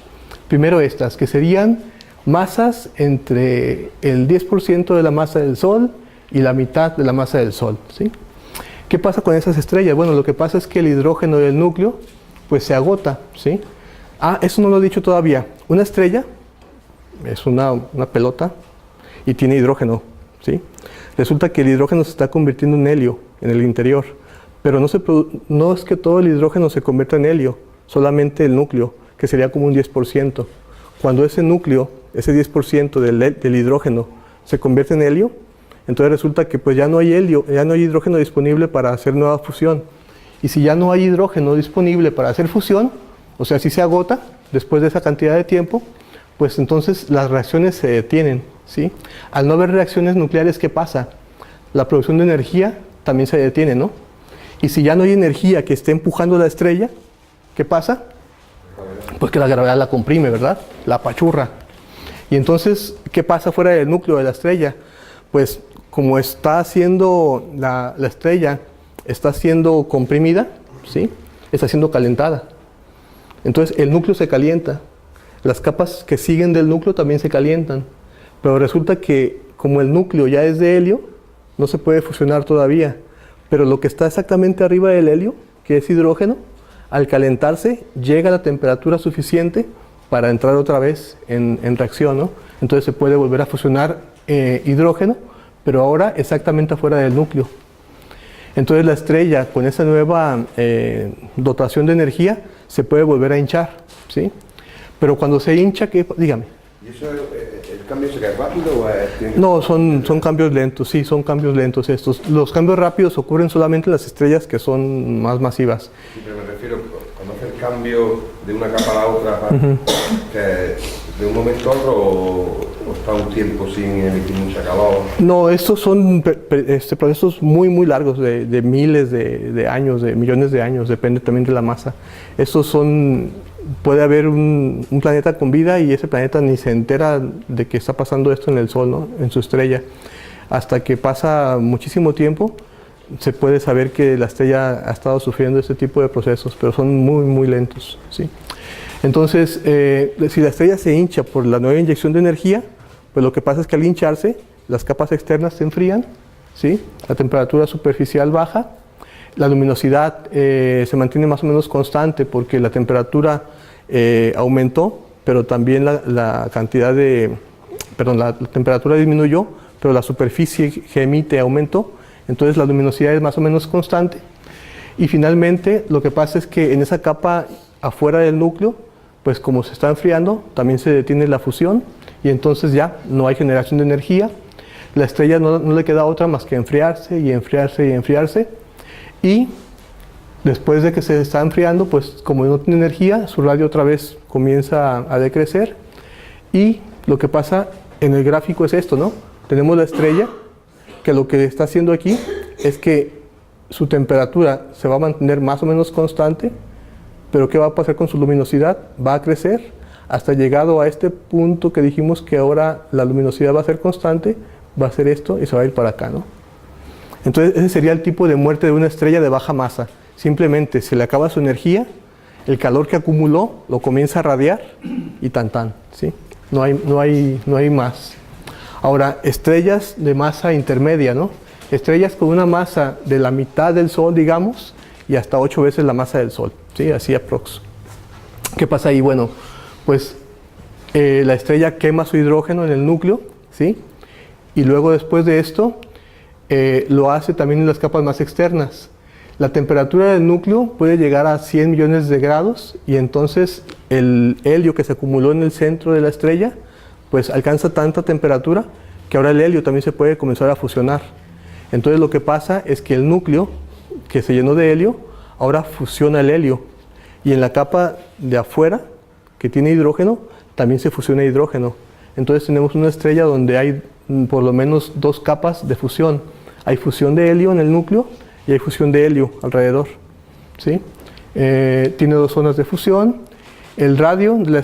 Primero estas, que serían masas entre el 10% de la masa del Sol y la mitad de la masa del Sol, ¿sí? ¿Qué pasa con esas estrellas? Bueno, lo que pasa es que el hidrógeno del núcleo pues se agota, ¿sí? Ah, eso no lo he dicho todavía. Una estrella es una pelota y tiene hidrógeno, ¿sí? Resulta que el hidrógeno se está convirtiendo en helio en el interior, pero no es que todo el hidrógeno se convierta en helio, solamente el núcleo, que sería como un 10%. Cuando ese núcleo, ese 10% del hidrógeno se convierte en helio, entonces resulta que pues ya no hay helio, ya no hay hidrógeno disponible para hacer nueva fusión. Y si ya no hay hidrógeno disponible para hacer fusión, o sea, si se agota después de esa cantidad de tiempo, pues entonces las reacciones se detienen, ¿sí? Al no haber reacciones nucleares, ¿qué pasa? La producción de energía también se detiene, ¿no? Y si ya no hay energía que esté empujando la estrella, ¿qué pasa? Pues que la gravedad la comprime, ¿verdad? La apachurra. Y entonces, ¿qué pasa fuera del núcleo de la estrella? Pues como está haciendo la estrella, está siendo comprimida, ¿sí? Está siendo calentada. Entonces el núcleo se calienta. Las capas que siguen del núcleo también se calientan. Pero resulta que como el núcleo ya es de helio, no se puede fusionar todavía. Pero lo que está exactamente arriba del helio, que es hidrógeno, al calentarse llega a la temperatura suficiente para entrar otra vez en reacción, ¿no? Entonces se puede volver a fusionar hidrógeno, pero ahora exactamente afuera del núcleo. Entonces la estrella con esa nueva dotación de energía se puede volver a hinchar, ¿sí? Pero cuando se hincha, ¿qué? Dígame. ¿Y eso, el cambio sería rápido o es No, son cambios lentos, sí, son cambios lentos estos. Los cambios rápidos ocurren solamente en las estrellas que son más masivas. Sí, pero me refiero, cuando hace el cambio de una capa a la otra, que de un momento a otro o está un tiempo sin emitir mucha calor. No, estos son procesos muy muy largos, de miles de años, de millones de años, depende también de la masa. Estos puede haber un planeta con vida y ese planeta ni se entera de que está pasando esto en el Sol, ¿no? En su estrella. Hasta que pasa muchísimo tiempo, se puede saber que la estrella ha estado sufriendo este tipo de procesos, pero son muy muy lentos, ¿sí? Entonces, si la estrella se hincha por la nueva inyección de energía, pues lo que pasa es que al hincharse, las capas externas se enfrían, ¿sí? La temperatura superficial baja, la luminosidad se mantiene más o menos constante porque la temperatura aumentó, pero también la temperatura disminuyó, pero la superficie que emite aumentó, entonces la luminosidad es más o menos constante. Y finalmente, lo que pasa es que en esa capa afuera del núcleo, pues como se está enfriando, también se detiene la fusión y entonces ya no hay generación de energía. La estrella no le queda otra más que enfriarse y enfriarse y enfriarse. Y Después de que se está enfriando, pues como no tiene energía, su radio otra vez comienza a decrecer. Y lo que pasa en el gráfico es esto, ¿no? Tenemos la estrella, que lo que está haciendo aquí es que su temperatura se va a mantener más o menos constante, pero ¿qué va a pasar con su luminosidad? Va a crecer hasta llegado a este punto que dijimos que ahora la luminosidad va a ser constante, va a ser esto y se va a ir para acá, ¿no? Entonces ese sería el tipo de muerte de una estrella de baja masa. Simplemente se le acaba su energía, el calor que acumuló lo comienza a radiar y tan, ¿sí? No hay más. Ahora, estrellas de masa intermedia, ¿no? Estrellas con una masa de la mitad del Sol, digamos, y hasta 8 veces la masa del Sol, ¿sí? Así aprox. ¿Qué pasa ahí? Bueno, pues la estrella quema su hidrógeno en el núcleo, ¿sí? Y luego después de esto, lo hace también en las capas más externas. La temperatura del núcleo puede llegar a 100 millones de grados y entonces el helio que se acumuló en el centro de la estrella pues alcanza tanta temperatura que ahora el helio también se puede comenzar a fusionar. Entonces lo que pasa es que el núcleo que se llenó de helio ahora fusiona el helio y en la capa de afuera que tiene hidrógeno también se fusiona hidrógeno. Entonces tenemos una estrella donde hay por lo menos 2 capas de fusión. Hay fusión de helio en el núcleo y hay fusión de helio alrededor, ¿sí? Tiene 2 zonas de fusión. El radio de la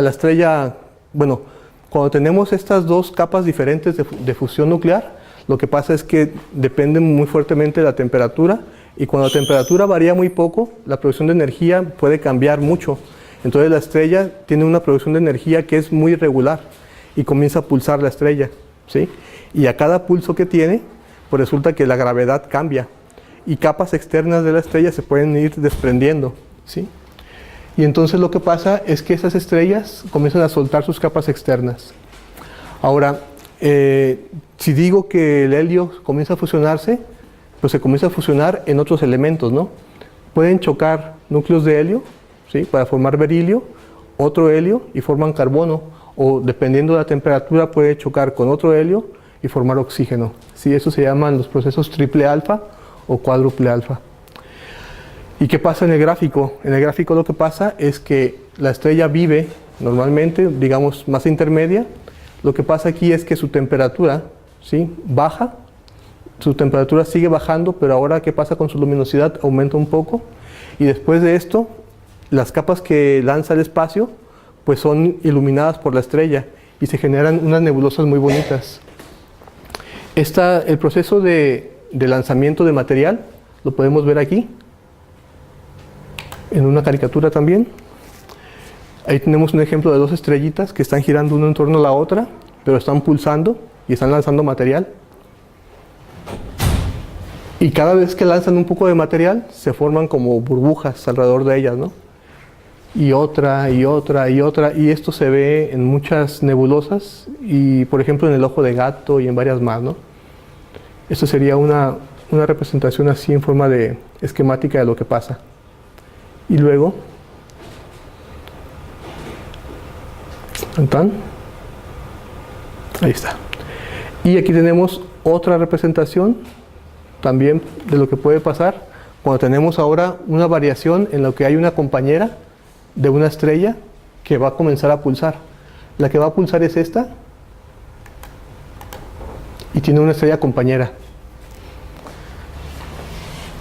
estrella, bueno, cuando tenemos estas 2 capas diferentes de fusión nuclear, lo que pasa es que depende muy fuertemente de la temperatura y cuando la temperatura varía muy poco, la producción de energía puede cambiar mucho. Entonces la estrella tiene una producción de energía que es muy irregular y comienza a pulsar la estrella, ¿sí? Y a cada pulso que tiene, pues resulta que la gravedad cambia y capas externas de la estrella se pueden ir desprendiendo, ¿sí? Y entonces lo que pasa es que esas estrellas comienzan a soltar sus capas externas. Ahora, si digo que el helio comienza a fusionarse, pues se comienza a fusionar en otros elementos, ¿no? Pueden chocar núcleos de helio, ¿sí? Para formar berilio, otro helio y forman carbono, o dependiendo de la temperatura puede chocar con otro helio y formar oxígeno. ¿Sí? Eso se llaman los procesos triple alfa o cuádruple alfa. ¿Y qué pasa en el gráfico? En el gráfico lo que pasa es que la estrella vive normalmente, digamos, masa intermedia. Lo que pasa aquí es que su temperatura, ¿sí? Baja, su temperatura sigue bajando, pero ahora ¿qué pasa con su luminosidad? Aumenta un poco. Y después de esto, las capas que lanza al espacio, pues son iluminadas por la estrella y se generan unas nebulosas muy bonitas. El proceso de lanzamiento de material lo podemos ver aquí, en una caricatura también. Ahí tenemos un ejemplo de 2 estrellitas que están girando una en torno a la otra, pero están pulsando y están lanzando material. Y cada vez que lanzan un poco de material, se forman como burbujas alrededor de ellas, ¿no? Y otra, y otra, y otra, y esto se ve en muchas nebulosas, y por ejemplo en el ojo de gato y en varias más, ¿no? Esto sería una representación así en forma de esquemática de lo que pasa. Y luego, ahí está. Y aquí tenemos otra representación también de lo que puede pasar cuando tenemos ahora una variación en lo que hay una compañera de una estrella que va a comenzar a pulsar. La que va a pulsar es esta y tiene una estrella compañera.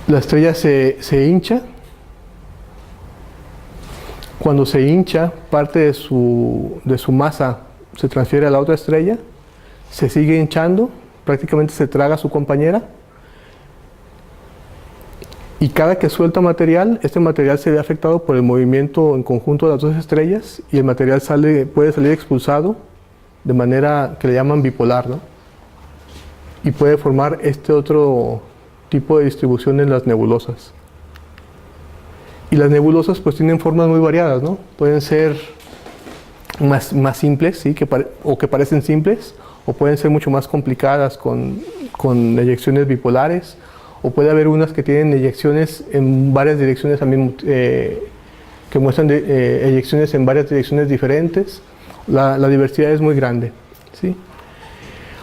La estrella se hincha. Cuando se hincha, parte de su masa se transfiere a la otra estrella, se sigue hinchando, prácticamente se traga a su compañera. Y cada que suelta material, este material se ve afectado por el movimiento en conjunto de las 2 estrellas y el material puede salir expulsado de manera que le llaman bipolar, ¿no? Y puede formar este otro tipo de distribución en las nebulosas. Y las nebulosas pues tienen formas muy variadas, ¿no? Pueden ser más simples, ¿sí? que parecen simples, o pueden ser mucho más complicadas con eyecciones bipolares, o puede haber unas que tienen eyecciones en varias direcciones también, que muestran eyecciones en varias direcciones diferentes. La diversidad es muy grande, ¿sí?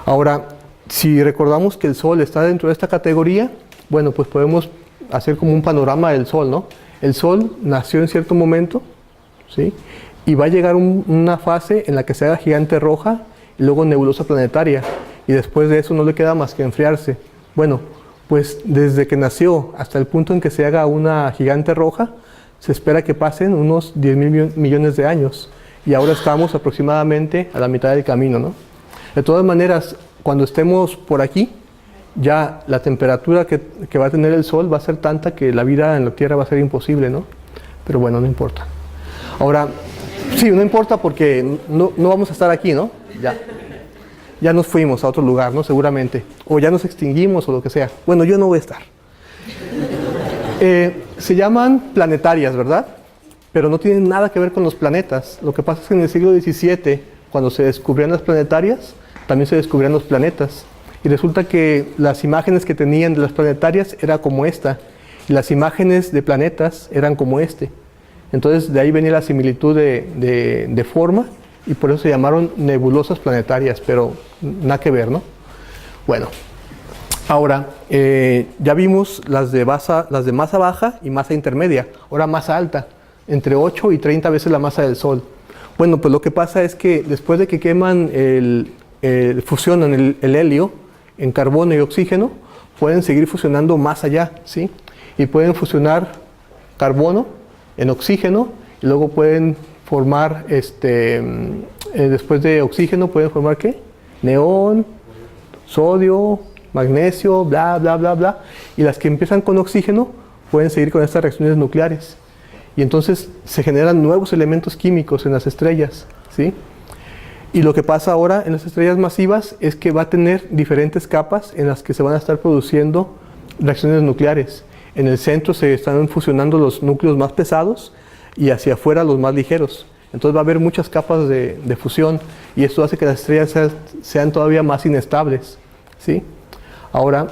Ahora, si recordamos que el Sol está dentro de esta categoría, bueno, pues podemos hacer como un panorama del Sol, ¿no? El Sol nació en cierto momento, ¿sí? Y va a llegar una fase en la que se haga gigante roja y luego nebulosa planetaria. Y después de eso no le queda más que enfriarse. Bueno, pues desde que nació hasta el punto en que se haga una gigante roja, se espera que pasen unos 10.000 millones de años. Y ahora estamos aproximadamente a la mitad del camino, ¿no? De todas maneras, cuando estemos por aquí, ya la temperatura que va a tener el Sol va a ser tanta que la vida en la Tierra va a ser imposible, ¿no? Pero bueno, no importa. Ahora, sí, no importa porque no vamos a estar aquí, ¿no? Ya nos fuimos a otro lugar, ¿no? Seguramente. O ya nos extinguimos o lo que sea. Bueno, yo no voy a estar. Se llaman planetarias, ¿verdad? Pero no tienen nada que ver con los planetas. Lo que pasa es que en el siglo XVII, cuando se descubrían las planetarias, también se descubrían los planetas. Y resulta que las imágenes que tenían de las planetarias era como esta. Y las imágenes de planetas eran como este. Entonces de ahí venía la similitud de forma. Y por eso se llamaron nebulosas planetarias. Pero nada que ver, ¿no? Bueno. Ahora, ya vimos las de masa baja y masa intermedia. Ahora masa alta. Entre 8 y 30 veces la masa del Sol. Bueno, pues lo que pasa es que después de que queman fusionan el helio en carbono y oxígeno, pueden seguir fusionando más allá, ¿sí? Y pueden fusionar carbono en oxígeno y luego pueden formar, después de oxígeno, pueden formar ¿qué? Neón, sodio, magnesio, bla, bla, bla, bla. Y las que empiezan con oxígeno pueden seguir con estas reacciones nucleares. Y entonces se generan nuevos elementos químicos en las estrellas, ¿sí? Y lo que pasa ahora en las estrellas masivas es que va a tener diferentes capas en las que se van a estar produciendo reacciones nucleares. En el centro se están fusionando los núcleos más pesados y hacia afuera los más ligeros. Entonces va a haber muchas capas de fusión y esto hace que las estrellas sean todavía más inestables, ¿sí? Ahora,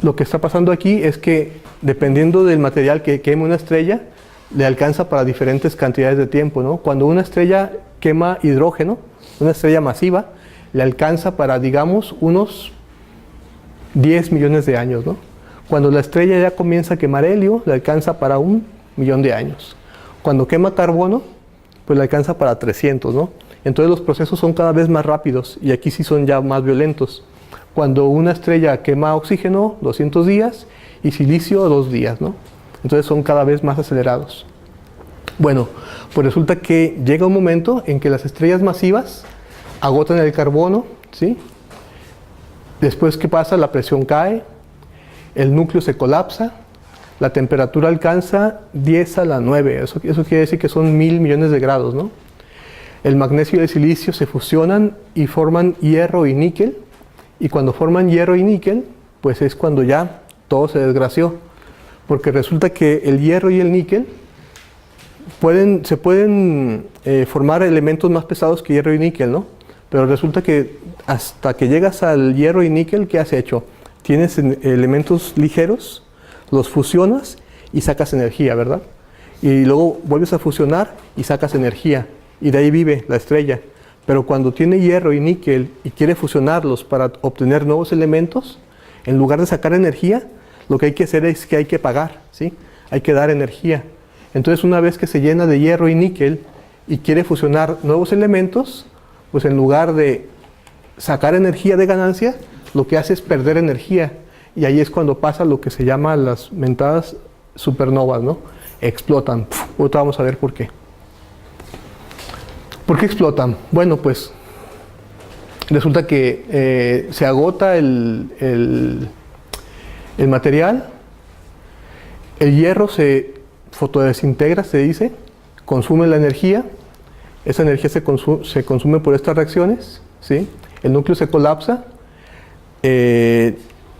lo que está pasando aquí es que dependiendo del material que queme una estrella, le alcanza para diferentes cantidades de tiempo, ¿no? Cuando una estrella quema hidrógeno, una estrella masiva, le alcanza para, digamos, unos 10 millones de años, ¿no? Cuando la estrella ya comienza a quemar helio, le alcanza para 1 millón de años. Cuando quema carbono, pues le alcanza para 300, ¿no? Entonces los procesos son cada vez más rápidos y aquí sí son ya más violentos. Cuando una estrella quema oxígeno, 200 días y silicio, 2 días, ¿no? Entonces son cada vez más acelerados. Bueno, pues resulta que llega un momento en que las estrellas masivas agotan el carbono, ¿sí? Después, ¿qué pasa? La presión cae, el núcleo se colapsa, la temperatura alcanza 10 a la 9, eso quiere decir que son 1000 millones de grados, ¿no? El magnesio y el silicio se fusionan y forman hierro y níquel, y cuando forman hierro y níquel, pues es cuando ya todo se desgració, porque resulta que el hierro y el níquel se pueden formar elementos más pesados que hierro y níquel, ¿no? Pero resulta que hasta que llegas al hierro y níquel, ¿qué has hecho? Tienes elementos ligeros, los fusionas y sacas energía, ¿verdad? Y luego vuelves a fusionar y sacas energía, y de ahí vive la estrella. Pero cuando tiene hierro y níquel y quiere fusionarlos para obtener nuevos elementos, en lugar de sacar energía, lo que hay que hacer es que hay que pagar, ¿sí? Hay que dar energía. Entonces, una vez que se llena de hierro y níquel y quiere fusionar nuevos elementos, pues en lugar de sacar energía de ganancia, lo que hace es perder energía. Y ahí es cuando pasa lo que se llama las mentadas supernovas, ¿no? Explotan. Ahorita vamos a ver por qué. ¿Por qué explotan? Bueno, pues resulta que se agota el material, el hierro se fotodesintegra, se dice, consume la energía, esa energía se consume por estas reacciones, ¿sí? El núcleo se colapsa,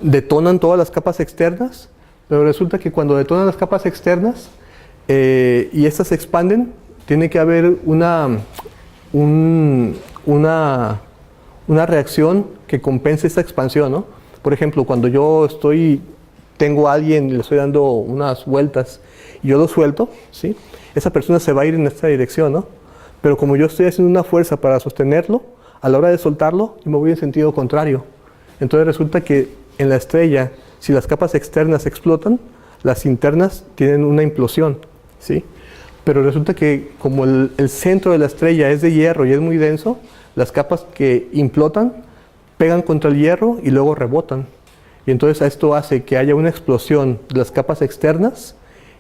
detonan todas las capas externas, pero resulta que cuando detonan las capas externas y estas se expanden, tiene que haber una reacción que compense esta expansión, ¿no? Por ejemplo, cuando yo tengo a alguien y le estoy dando unas vueltas y yo lo suelto, ¿sí? Esa persona se va a ir en esta dirección, ¿no? Pero como yo estoy haciendo una fuerza para sostenerlo, a la hora de soltarlo, yo me voy en sentido contrario. Entonces resulta que en la estrella, si las capas externas explotan, las internas tienen una implosión, ¿sí? Pero resulta que como el centro de la estrella es de hierro y es muy denso, las capas que implotan pegan contra el hierro y luego rebotan. Y entonces esto hace que haya una explosión de las capas externas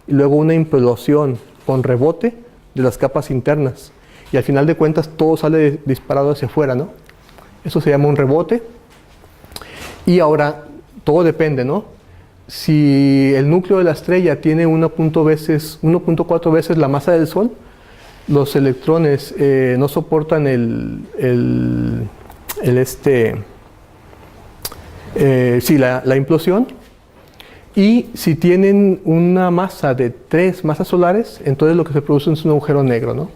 y luego una implosión con rebote de las capas internas. Y al final de cuentas todo sale disparado hacia afuera, ¿no? Eso se llama un rebote. Y ahora todo depende, ¿no? Si el núcleo de la estrella tiene 1.4 veces la masa del Sol, los electrones no soportan la implosión. Y si tienen una masa de 3 masas solares, entonces lo que se produce es un agujero negro, ¿no?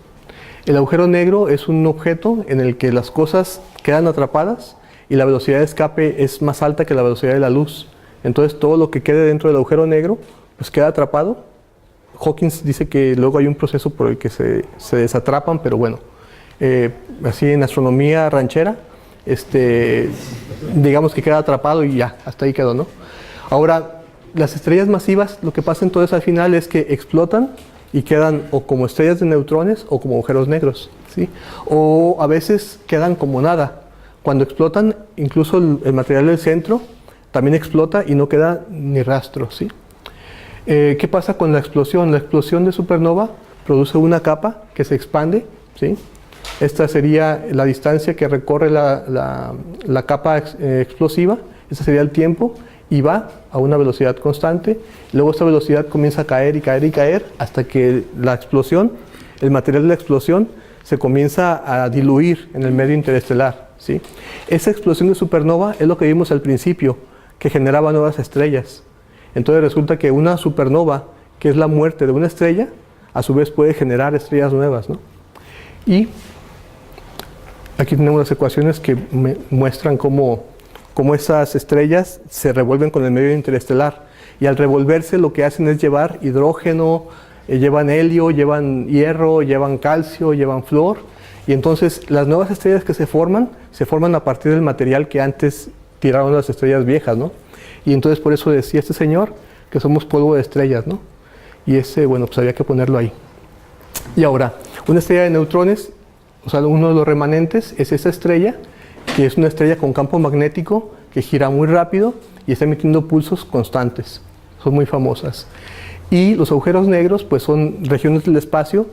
El agujero negro es un objeto en el que las cosas quedan atrapadas y la velocidad de escape es más alta que la velocidad de la luz. Entonces todo lo que quede dentro del agujero negro pues queda atrapado. Hawking dice que luego hay un proceso por el que se desatrapan, pero bueno, así en astronomía ranchera, digamos que queda atrapado y ya, hasta ahí quedó, ¿no? Ahora, las estrellas masivas, lo que pasa entonces al final es que explotan y quedan o como estrellas de neutrones o como agujeros negros, ¿sí? O a veces quedan como nada. Cuando explotan, incluso el material del centro también explota y no queda ni rastro, ¿sí? ¿Qué pasa con la explosión? La explosión de supernova produce una capa que se expande, ¿sí? Esta sería la distancia que recorre la capa explosiva, ese sería el tiempo, y va a una velocidad constante. Luego esta velocidad comienza a caer y caer y caer hasta que la explosión, el material de la explosión, se comienza a diluir en el medio interestelar, ¿sí? Esa explosión de supernova es lo que vimos al principio, que generaba nuevas estrellas. Entonces resulta que una supernova, que es la muerte de una estrella, a su vez puede generar estrellas nuevas, ¿no? Y aquí tenemos las ecuaciones que muestran cómo esas estrellas se revuelven con el medio interestelar. Y al revolverse lo que hacen es llevar hidrógeno, llevan helio, llevan hierro, llevan calcio, llevan flúor. Y entonces las nuevas estrellas que se forman a partir del material que antes tiraron las estrellas viejas, ¿no? Y entonces por eso decía este señor que somos polvo de estrellas, ¿no? Y bueno, pues había que ponerlo ahí. Y ahora, una estrella de neutrones, o sea, uno de los remanentes es esa estrella, que es una estrella con campo magnético que gira muy rápido y está emitiendo pulsos constantes. Son muy famosas. Y los agujeros negros, pues son regiones del espacio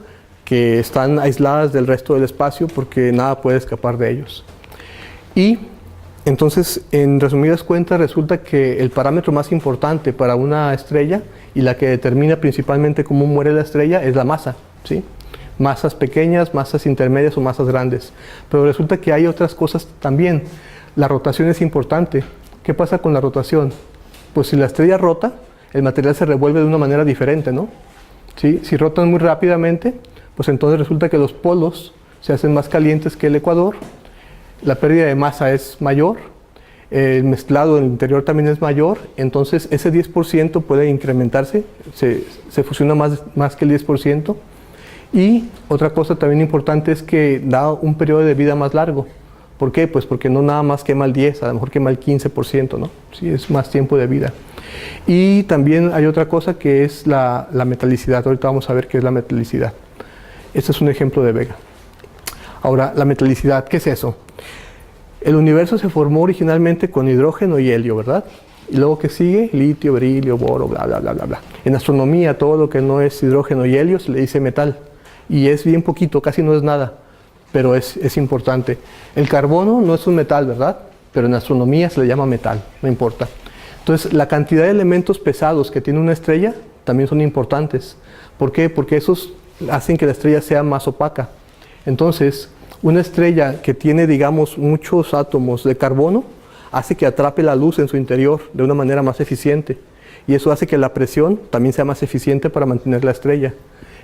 que están aisladas del resto del espacio porque nada puede escapar de ellos. Y entonces, en resumidas cuentas, resulta que el parámetro más importante para una estrella y la que determina principalmente cómo muere la estrella es la masa, ¿sí? Masas pequeñas, masas intermedias o masas grandes. Pero resulta que hay otras cosas también. La rotación es importante. ¿Qué pasa con la rotación? Pues si la estrella rota, el material se revuelve de una manera diferente, ¿no? ¿Sí? Si rotan muy rápidamente, pues entonces resulta que los polos se hacen más calientes que el ecuador. La pérdida de masa es mayor, el mezclado en el interior también es mayor, entonces ese 10% puede incrementarse, se fusiona más que el 10%. Y otra cosa también importante es que da un periodo de vida más largo. ¿Por qué? Pues porque no nada más quema el 10, a lo mejor quema el 15%, ¿no? Sí, es más tiempo de vida. Y también hay otra cosa que es la metalicidad. Ahorita vamos a ver qué es la metalicidad. Este es un ejemplo de Vega. Ahora, la metalicidad, ¿qué es eso? El universo se formó originalmente con hidrógeno y helio, ¿verdad? Y luego, ¿qué sigue? Litio, berilio, boro, bla, bla, bla, bla, bla. En astronomía, todo lo que no es hidrógeno y helio se le dice metal. Y es bien poquito, casi no es nada, pero es importante. El carbono no es un metal, ¿verdad? Pero en astronomía se le llama metal, no importa. Entonces, la cantidad de elementos pesados que tiene una estrella también son importantes. ¿Por qué? Porque esos hacen que la estrella sea más opaca. Entonces, una estrella que tiene, digamos, muchos átomos de carbono, hace que atrape la luz en su interior de una manera más eficiente. Y eso hace que la presión también sea más eficiente para mantener la estrella.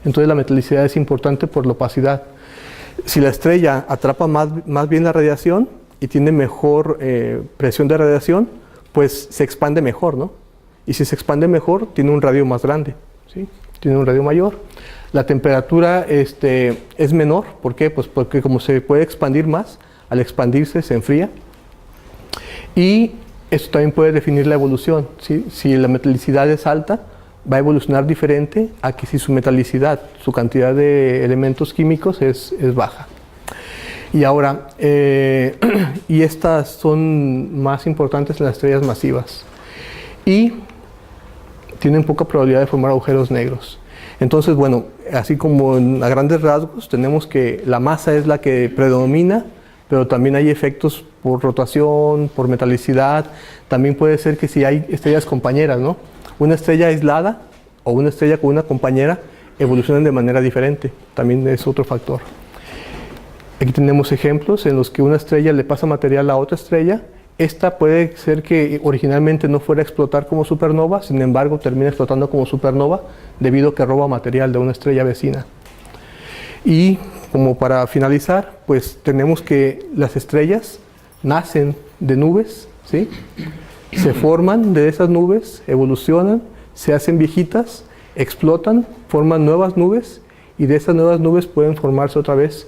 Entonces la metalicidad es importante por la opacidad. Si la estrella atrapa más bien la radiación y tiene mejor presión de radiación, pues se expande mejor, ¿no? Y si se expande mejor, tiene un radio más grande, ¿sí? Tiene un radio mayor. La temperatura es menor. ¿Por qué? Pues porque como se puede expandir más, al expandirse se enfría. Y esto también puede definir la evolución, ¿sí? Si la metalicidad es alta, va a evolucionar diferente a que si su metalicidad, su cantidad de elementos químicos es baja. Y ahora, y estas son más importantes en las estrellas masivas y tienen poca probabilidad de formar agujeros negros. Entonces, bueno, así como a grandes rasgos, tenemos que la masa es la que predomina, pero también hay efectos por rotación, por metalicidad. También puede ser que si hay estrellas compañeras, ¿no? Una estrella aislada o una estrella con una compañera evolucionan de manera diferente. También es otro factor. Aquí tenemos ejemplos en los que una estrella le pasa material a otra estrella. Esta puede ser que originalmente no fuera a explotar como supernova, sin embargo termina explotando como supernova debido a que roba material de una estrella vecina. Y como para finalizar, pues tenemos que las estrellas nacen de nubes, ¿sí? Se forman de esas nubes, evolucionan, se hacen viejitas, explotan, forman nuevas nubes y de esas nuevas nubes pueden formarse otra vez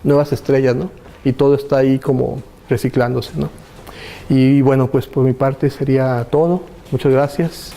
nuevas estrellas, ¿no? Y todo está ahí como reciclándose, ¿no? Y bueno, pues por mi parte sería todo. Muchas gracias.